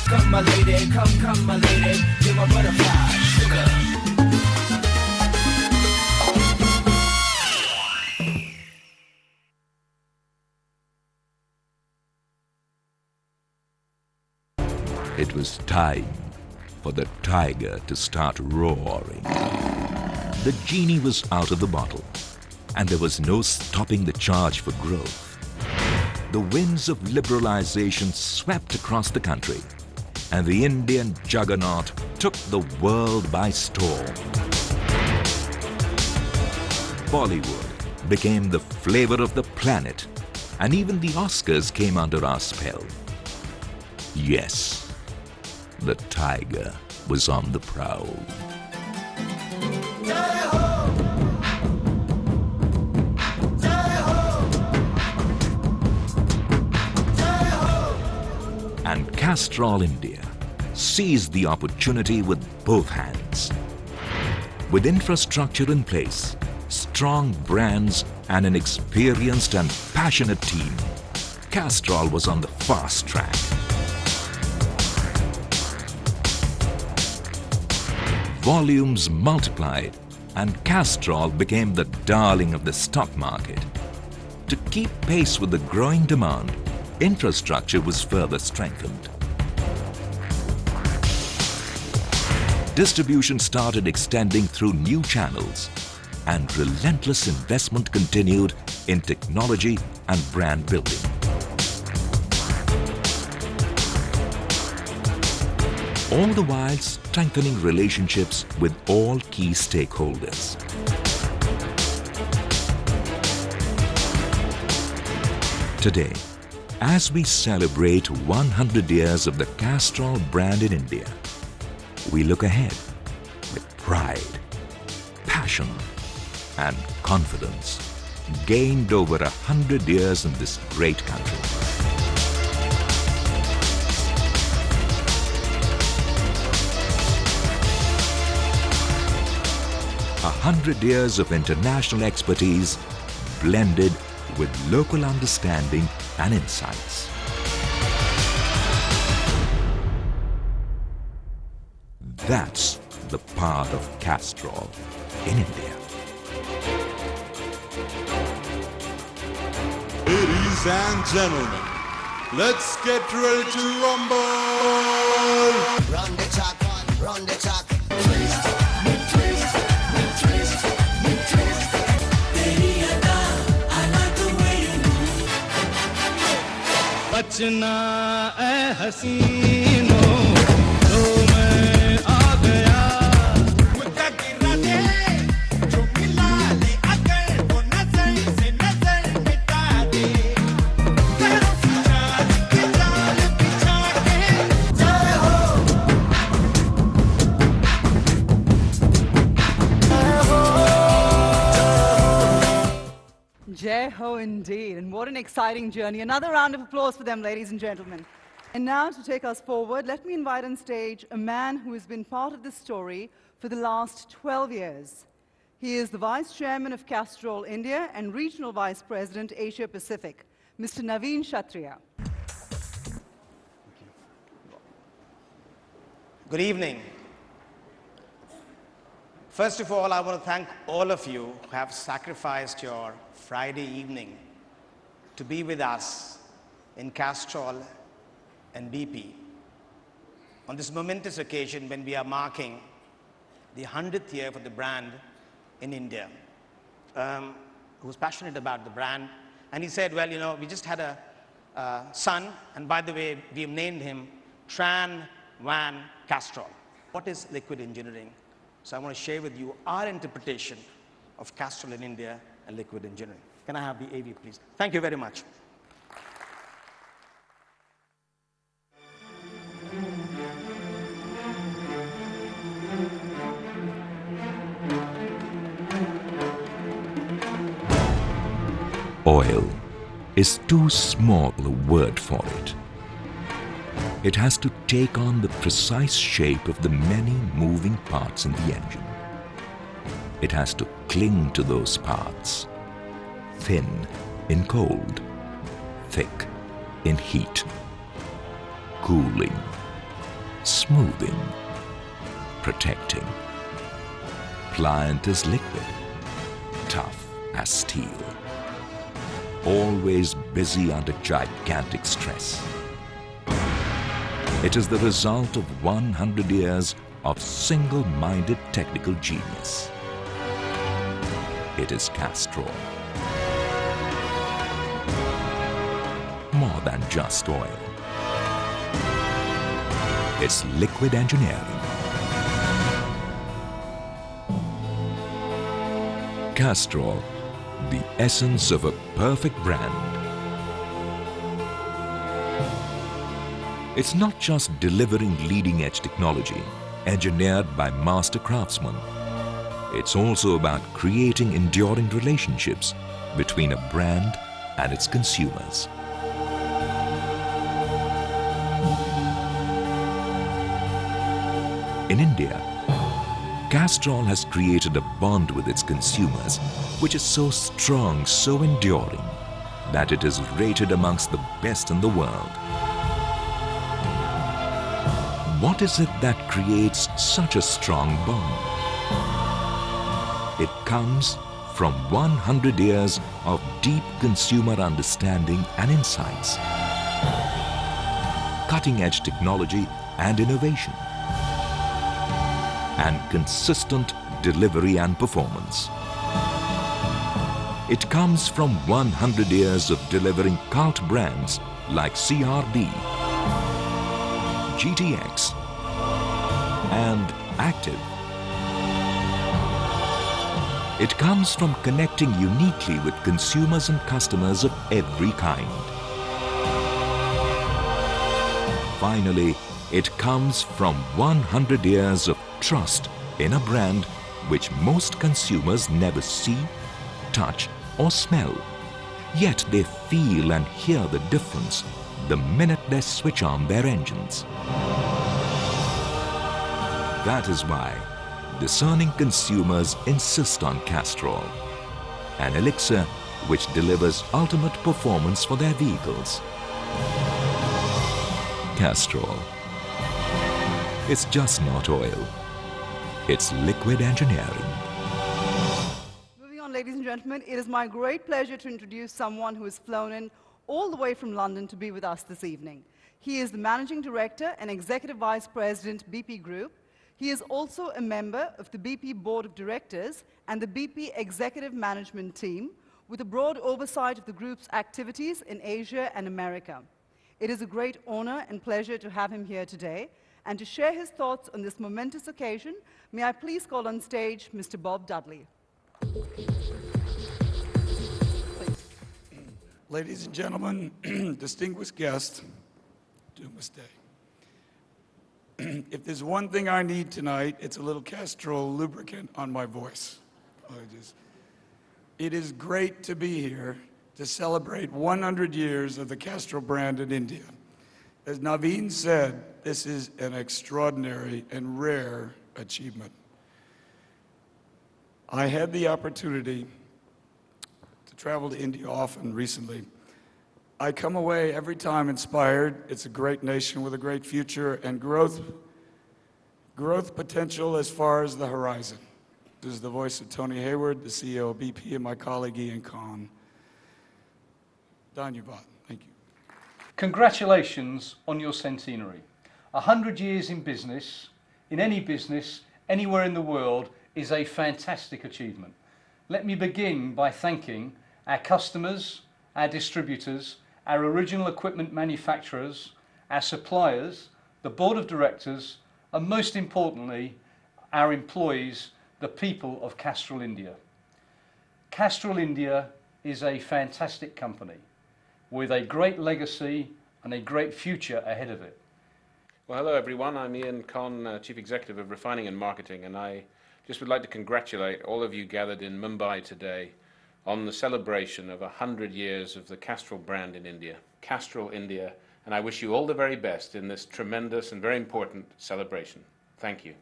Come my lady, come my lady, you're my butterfly, sugar. It was time for the tiger to start roaring. The genie was out of the bottle, and there was no stopping the charge for growth. The winds of liberalization swept across the country, and the Indian juggernaut took the world by storm. Bollywood became the flavor of the planet, and even the Oscars came under our spell. Yes, the tiger was on the prowl. And Castrol India seized the opportunity with both hands. With infrastructure in place, strong brands and an experienced and passionate team, Castrol was on the fast track. Volumes multiplied and Castrol became the darling of the stock market. To keep pace with the growing demand, infrastructure was further strengthened. Distribution started extending through new channels, and relentless investment continued in technology and brand building. All the while strengthening relationships with all key stakeholders. Today, as we celebrate 100 years of the Castrol brand in India, we look ahead with pride, passion, and confidence gained over 100 years in this great country. 100 years of international expertise blended with local understanding and insights. That's the power of Castrol in India. Ladies and gentlemen, let's get ready to rumble! Run the track, run the track. बचना ऐ हसीनो तो मैं आ गया मुद्दा गिरा दे जो मिला ले अगर वो नजर से नजर मिटा दे करो जान की जान बिछा के जय हो Jai Ho indeed, and what an exciting journey. Another round of applause for them, ladies and gentlemen. And now to take us forward, let me invite on stage a man who has been part of this story for the last 12 years. He is the Vice Chairman of Castrol India and Regional Vice President Asia Pacific, Mr. Naveen Kshatriya. Good evening. First of all, I want to thank all of you who have sacrificed your Friday evening to be with us in Castrol and BP on this momentous occasion when we are marking the 100th year for the brand in India. Who was passionate about the brand, and he said, well, you know, we just had a son, and by the way, we've named him Tran Van Castrol. What is liquid engineering? So I want to share with you our interpretation of Castrol in India and liquid engineering. Can I have the AV, please? Thank you very much. Oil is too small a word for it. It has to take on the precise shape of the many moving parts in the engine. It has to cling to those parts, thin in cold, thick in heat, cooling smoothing, protecting. Pliant as liquid, tough as steel. Always busy under gigantic stress. It is the result of 100 years of single-minded technical genius. It is Castrol. More than just oil. It's liquid engineering. Castrol, the essence of a perfect brand. It's not just delivering leading-edge technology engineered by master craftsmen. It's also about creating enduring relationships between a brand and its consumers. In India, Castrol has created a bond with its consumers which is so strong, so enduring, that it is rated amongst the best in the world. What is it that creates such a strong bond? It comes from 100 years of deep consumer understanding and insights, cutting-edge technology and innovation, and consistent delivery and performance. It comes from 100 years of delivering cult brands like CRB, GTX, and Active. It comes from connecting uniquely with consumers and customers of every kind. Finally, it comes from 100 years of trust in a brand which most consumers never see, touch, or smell. Yet they feel and hear the difference the minute they switch on their engines. That is why discerning consumers insist on Castrol, an elixir which delivers ultimate performance for their vehicles. Castrol. It's just not oil. It's liquid engineering. Moving on, ladies and gentlemen, it is my great pleasure to introduce someone who has flown in all the way from London to be with us this evening. He is the Managing Director and Executive Vice President, BP Group. He is also a member of the BP Board of Directors and the BP Executive Management Team, with a broad oversight of the group's activities in Asia and America. It is a great honor and pleasure to have him here today, and to share his thoughts on this momentous occasion, may I please call on stage Mr. Bob Dudley. Ladies and gentlemen, distinguished guests, Doomsday. If there's one thing I need tonight, it's a little Castrol lubricant on my voice. It is great to be here to celebrate 100 years of the Castrol brand in India. As Naveen said, this is an extraordinary and rare achievement. I had the opportunity to travel to India often recently. I come away every time inspired. It's a great nation with a great future and growth potential as far as the horizon. This is the voice of Tony Hayward, the CEO of BP, and my colleague Ian Khan. Dhanyavad. Thank you. Congratulations on your centenary. 100 years in business, in any business, anywhere in the world, is a fantastic achievement. Let me begin by thanking our customers, our distributors, our original equipment manufacturers, our suppliers, the board of directors, and most importantly, our employees, the people of Castrol India. Castrol India is a fantastic company with a great legacy and a great future ahead of it. Well, hello everyone. I'm Ian Khan, Chief Executive of Refining and Marketing, and I just would like to congratulate all of you gathered in Mumbai today on the celebration of 100 years of the Castrol brand in India, Castrol India, and I wish you all the very best in this tremendous and very important celebration. Thank you.